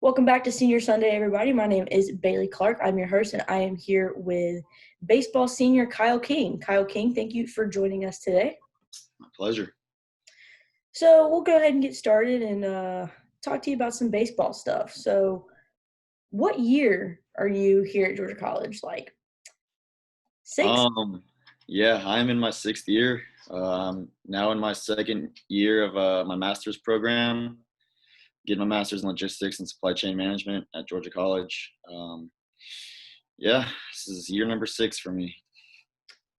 Welcome back to Senior Sunday, everybody. My name is Bailey Clark. I'm your host, and I am here with baseball senior Kyle King. Kyle King, thank you for joining us today. My pleasure. So we'll go ahead and get started and talk to you about some baseball stuff. So what year are you here at Georgia College? Like sixth? Yeah, I'm in my sixth year. Now in my second year of my master's program, getting my master's in logistics and supply chain management at Georgia College. Yeah, this is year number 6 for me.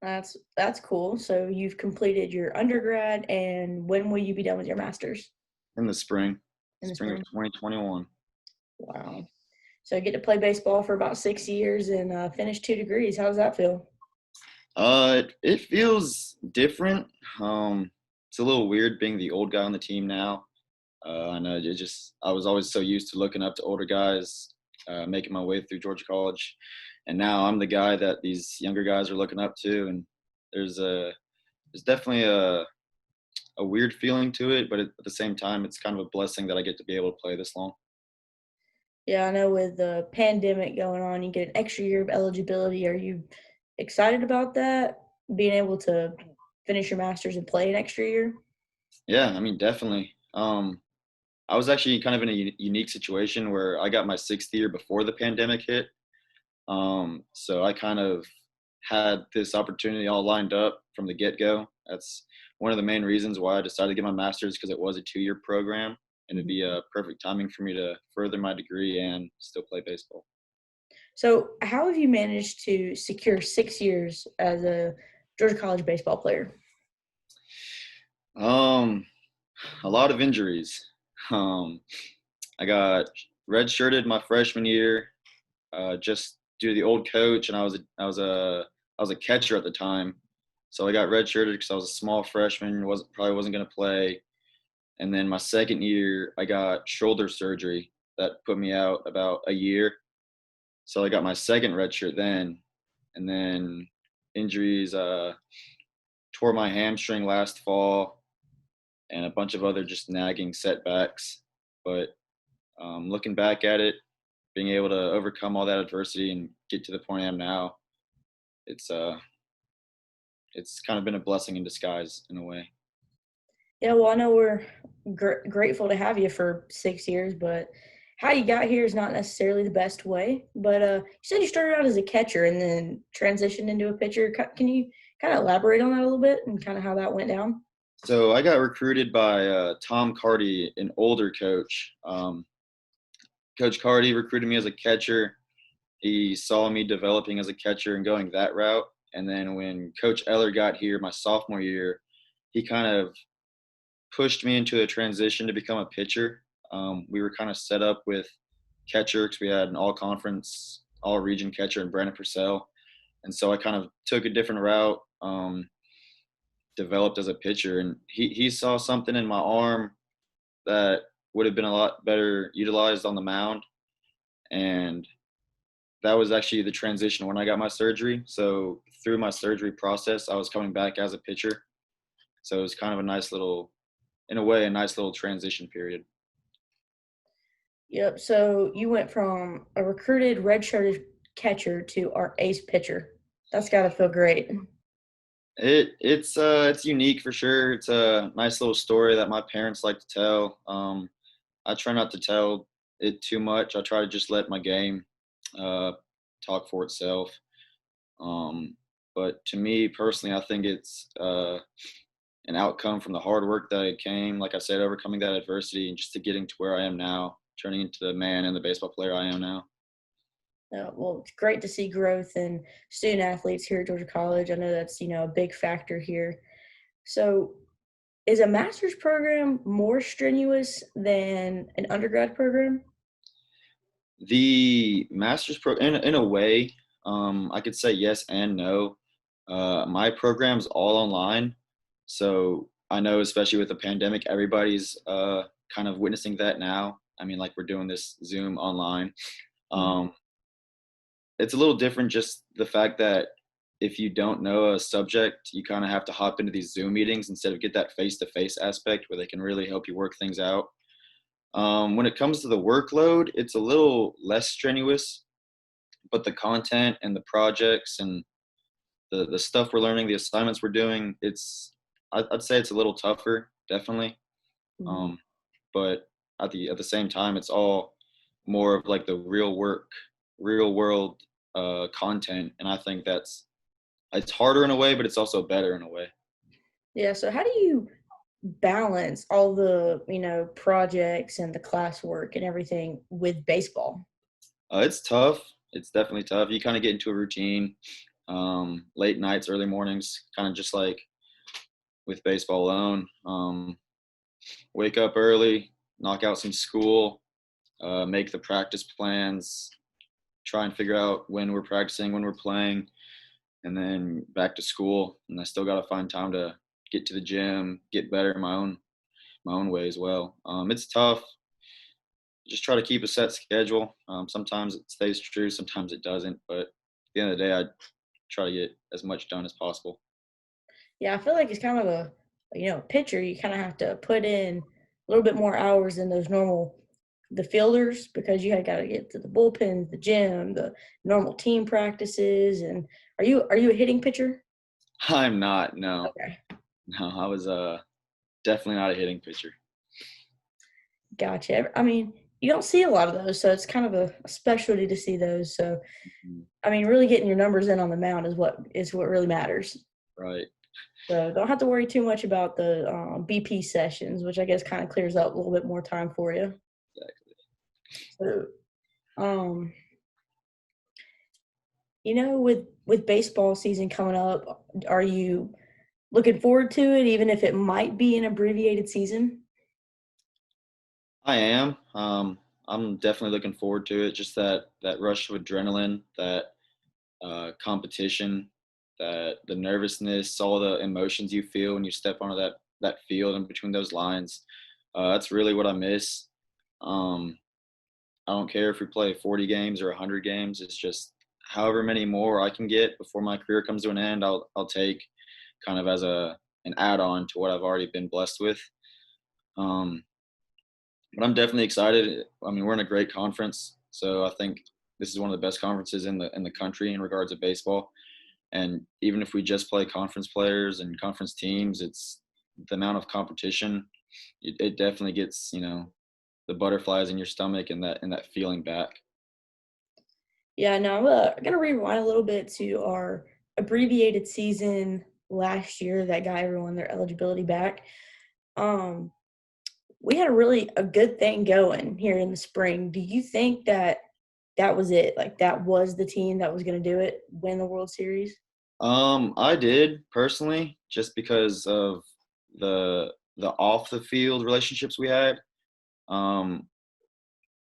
That's cool. So you've completed your undergrad, and when will you be done with your master's? In the spring. In the spring of 2021. Wow. So I get to play baseball for about 6 years and finish 2 degrees. How does that feel? It feels different. It's a little weird being the old guy on the team now. I know I was always so used to looking up to older guys, making my way through Georgia College, and now I'm the guy that these younger guys are looking up to. And there's definitely a weird feeling to it, but at the same time, it's kind of a blessing that I get to be able to play this long. Yeah, I know with the pandemic going on, you get an extra year of eligibility. Are you excited about that, being able to finish your master's and play an extra year? Yeah, I mean, definitely. I was actually kind of in a unique situation where I got my 6th year before the pandemic hit. So I kind of had this opportunity all lined up from the get-go. That's one of the main reasons why I decided to get my master's, because it was a 2-year program, and it'd be a perfect timing for me to further my degree and still play baseball. So how have you managed to secure 6 years as a Georgia College baseball player? A lot of injuries. I got redshirted my freshman year, just due to the old coach, and I was a catcher at the time, so I got redshirted because I was a small freshman, probably wasn't going to play. And then my second year, I got shoulder surgery that put me out about a year. So I got my second red shirt then, and then injuries. Tore my hamstring last fall, and a bunch of other just nagging setbacks. But looking back at it, being able to overcome all that adversity and get to the point I am now, it's kind of been a blessing in disguise in a way. Yeah, well, I know we're grateful to have you for 6 years, but how you got here is not necessarily the best way. But you said you started out as a catcher and then transitioned into a pitcher. Can you kind of elaborate on that a little bit and kind of how that went down? So I got recruited by Tom Carty, an older coach. Coach Carty recruited me as a catcher. He saw me developing as a catcher and going that route. And then when Coach Eller got here my sophomore year, he kind of pushed me into a transition to become a pitcher. We were kind of set up with catcher because we had an all-conference, all-region catcher in Brandon Purcell. And so I kind of took a different route, developed as a pitcher. And he saw something in my arm that would have been a lot better utilized on the mound. And that was actually the transition when I got my surgery. So through my surgery process, I was coming back as a pitcher. So it was kind of a nice little transition period. Yep. So you went from a recruited redshirted catcher to our ace pitcher. That's got to feel great. It's unique for sure. It's a nice little story that my parents like to tell. I try not to tell it too much. I try to just let my game talk for itself. But to me personally, I think it's an outcome from the hard work that I came, like I said, overcoming that adversity and just to getting to where I am now, turning into the man and the baseball player I am now. Well, it's great to see growth in student athletes here at Georgia College. I know that's, a big factor here. So is a master's program more strenuous than an undergrad program? The master's program, in a way, I could say yes and no. My program's all online. So I know, especially with the pandemic, everybody's kind of witnessing that now. I mean, like we're doing this Zoom online. It's a little different, just the fact that if you don't know a subject, you kind of have to hop into these Zoom meetings instead of get that face-to-face aspect where they can really help you work things out. When it comes to the workload, it's a little less strenuous, but the content and the projects and the stuff we're learning, the assignments we're doing, I'd say it's a little tougher, definitely. Mhm. Um, but at the same time, it's all more of like the real world content, and I think it's harder in a way, but it's also better in a way. Yeah, so how do you balance all the, projects and the classwork and everything with baseball? It's tough. It's definitely tough. You kind of get into a routine, late nights, early mornings, kind of just like with baseball alone. Wake up early, knock out some school, make the practice plans, try and figure out when we're practicing, when we're playing, and then back to school. And I still got to find time to get to the gym, get better in my own way as well. It's tough. Just try to keep a set schedule. Sometimes it stays true, sometimes it doesn't. But at the end of the day, I try to get as much done as possible. Yeah, I feel like it's kind of pitcher, you kind of have to put in a little bit more hours than those normal the fielders because you got to get to the bullpens, the gym, the normal team practices. And are you a hitting pitcher? I'm not. No, Okay, no. I was definitely not a hitting pitcher. gotcha. I mean, you don't see a lot of those, so it's kind of a specialty to see those. So, Mhm. I mean, really getting your numbers in on the mound is what really matters. Right. So don't have to worry too much about the BP sessions, which I guess kind of clears up a little bit more time for you. Exactly. So, um, with baseball season coming up, are you looking forward to it, even if it might be an abbreviated season? I am. I'm definitely looking forward to it. Just that rush of adrenaline, that competition, that the nervousness, all the emotions you feel when you step onto that field and between those lines. That's really what I miss. Um, I don't care if we play 40 games or 100 games. It's just however many more I can get before my career comes to an end. I'll take kind of as an add-on to what I've already been blessed with. Um, but I'm definitely excited. I mean, we're in a great conference, so I think this is one of the best conferences in the country in regards to baseball. And even if we just play conference players and conference teams, it's the amount of competition. It definitely gets the butterflies in your stomach and that feeling back. Yeah, no, I'm gonna rewind a little bit to our abbreviated season last year that got everyone their eligibility back. Um, we had a good thing going here in the spring. Do you think that that was it? Like that was the team that was going to do it, win the World Series? I did personally, just because of the off the field relationships we had. Um,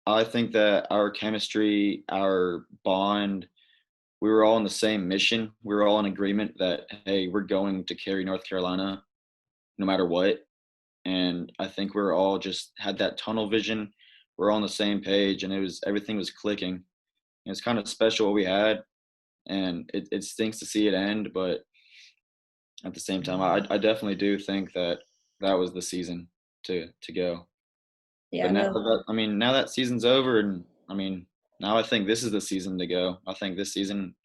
I think that our chemistry, our bond, we were all on the same mission. We were all in agreement that hey, we're going to carry North Carolina no matter what. And I think we're all just had that tunnel vision. We're all on the same page, and everything was clicking. And it's kind of special what we had, and it stinks to see it end, but at the same time, I definitely do think that that was the season to go. Yeah, But now no, that I mean, now that season's over, and I mean, now I think this is the season to go. I think this season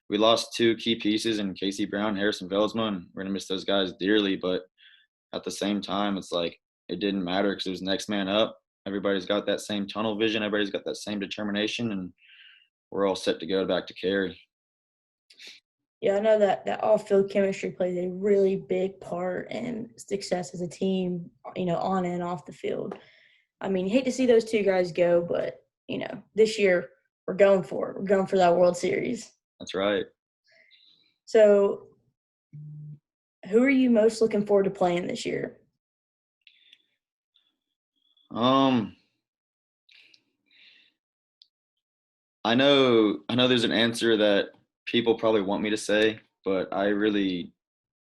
we lost two key pieces in Casey Brown, Harrison Velsma, and we're gonna miss those guys dearly. But at the same time, it's like it didn't matter because it was next man up. Everybody's got that same tunnel vision. Everybody's got that same determination, and we're all set to go back to Cary. yeah, I know that off-field chemistry plays a really big part in success as a team, on and off the field. I mean, you hate to see those two guys go, but this year we're going for it. We're going for that World Series. That's right. So, who are you most looking forward to playing this year? Um, I know there's an answer that people probably want me to say, but I really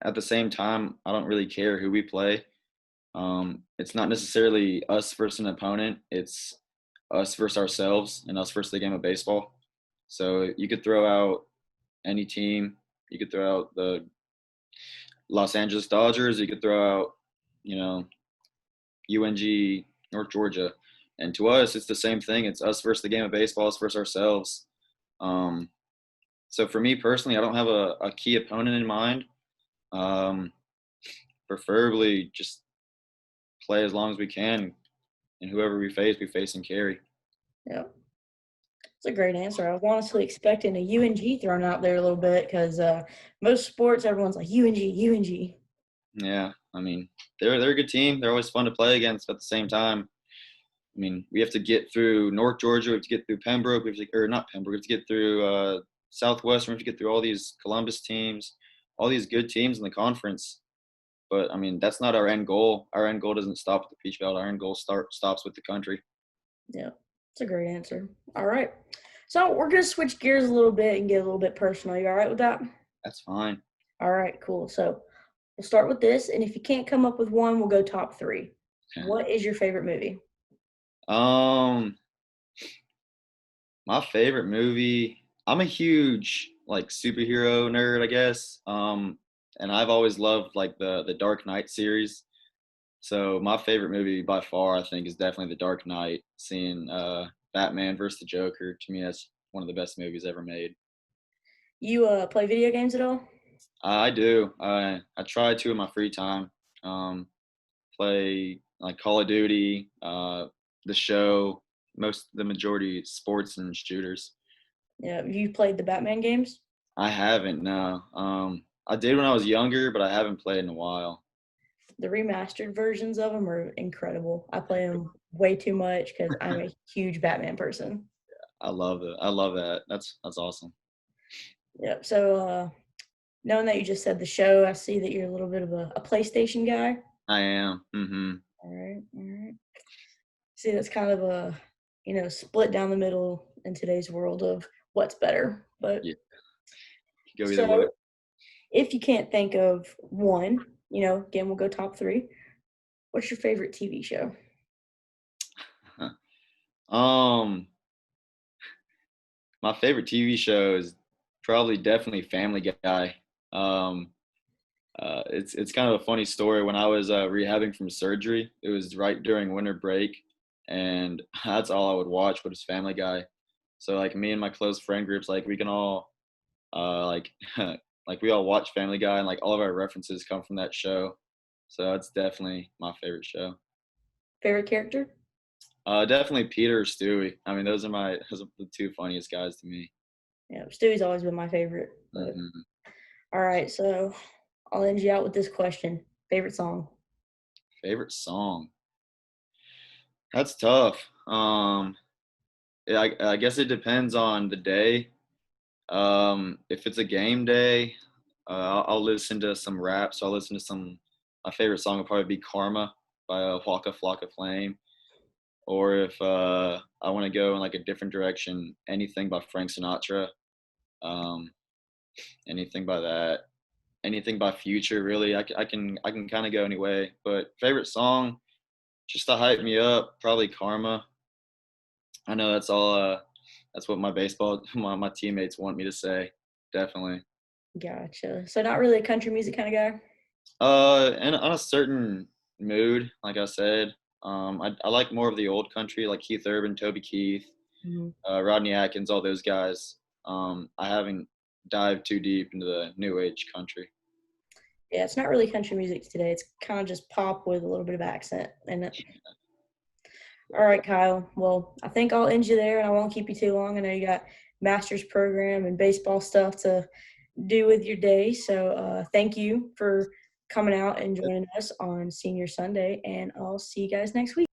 at the same time, I don't really care who we play. It's not necessarily us versus an opponent. It's us versus ourselves and us versus the game of baseball. So you could throw out any team, You could throw out the Los Angeles Dodgers. You could throw out, you know, UNG, North Georgia. And to us, it's the same thing. It's us versus the game of baseball, us versus ourselves. Um, so for me personally, I don't have a key opponent in mind. Um, Preferably just play as long as we can, and whoever we face and carry. Yeah. It's a great answer. I was honestly expecting a UNG thrown out there a little bit because most sports, everyone's like UNG, UNG. Yeah, I mean, they're a good team. They're always fun to play against. But at the same time, I mean, we have to get through North Georgia. We have to get through Pembroke. We have to, or not Pembroke. We have to get through Southwestern. We have to get through all these Columbus teams, all these good teams in the conference. But I mean, that's not our end goal. Our end goal doesn't stop at the Peach Belt. Our end goal stops with the country. Yeah, it's a great answer. All right. So we're going to switch gears a little bit and get a little bit personal. You all right with that? That's fine. All right, cool. So we'll start with this. And if you can't come up with one, we'll go top three. Okay. What is your favorite movie? My favorite movie. I'm a huge like superhero nerd, I guess. And I've always loved like the Dark Knight series. So my favorite movie by far, I think, is definitely The Dark Knight. Seeing Batman versus the Joker, to me, that's one of the best movies ever made. You play video games at all? I do. I try to in my free time. Play like Call of Duty, the show, the majority sports and shooters. Yeah, you played the Batman games? I haven't, no. I did when I was younger, but I haven't played in a while. The remastered versions of them are incredible. I play them way too much because I'm a huge Batman person. I love it. I love that. That's awesome. Yep. So, knowing that you just said the show, I see that you're a little bit of a PlayStation guy. I am. All right. All right. See, that's kind of a, split down the middle in today's world of what's better. But Yeah, go either way. so if you can't think of one, again, we'll go top three. What's your favorite TV show? um, my favorite TV show is probably definitely Family Guy. Um, it's kind of a funny story. When I was rehabbing from surgery, it was right during winter break, and that's all I would watch was Family Guy. So like me and my close friend groups, like we can all like like we all watch Family Guy, and like all of our references come from that show. So that's definitely my favorite show. Favorite character? Definitely Peter or Stewie. I mean, those are the two funniest guys to me. Yeah, Stewie's always been my favorite. But hmm all right, so I'll end you out with this question. Favorite song? Favorite song? That's tough. Yeah, I guess it depends on the day. If it's a game day, I'll listen to some rap. So I'll listen to some. My favorite song would probably be "Karma" by Waka Flocka Flame. Or if I want to go in like a different direction, anything by Frank Sinatra, um, anything by that, anything by Future. Really, I can kind of go any way. But favorite song, just to hype me up, probably Karma. I know that's all. That's what my baseball, my teammates want me to say. Definitely. Gotcha. So not really a country music kind of guy? And on a certain mood, like I said, I like more of the old country, like Keith Urban, Toby Keith, Mhm. Rodney Atkins, all those guys. I haven't dived too deep into the new age country. Yeah, it's not really country music today. It's kind of just pop with a little bit of accent in it. All right, Kyle. Well, I think I'll end you there, and I won't keep you too long. I know you got master's program and baseball stuff to do with your day. So thank you for coming out and joining us on Senior Sunday, and I'll see you guys next week.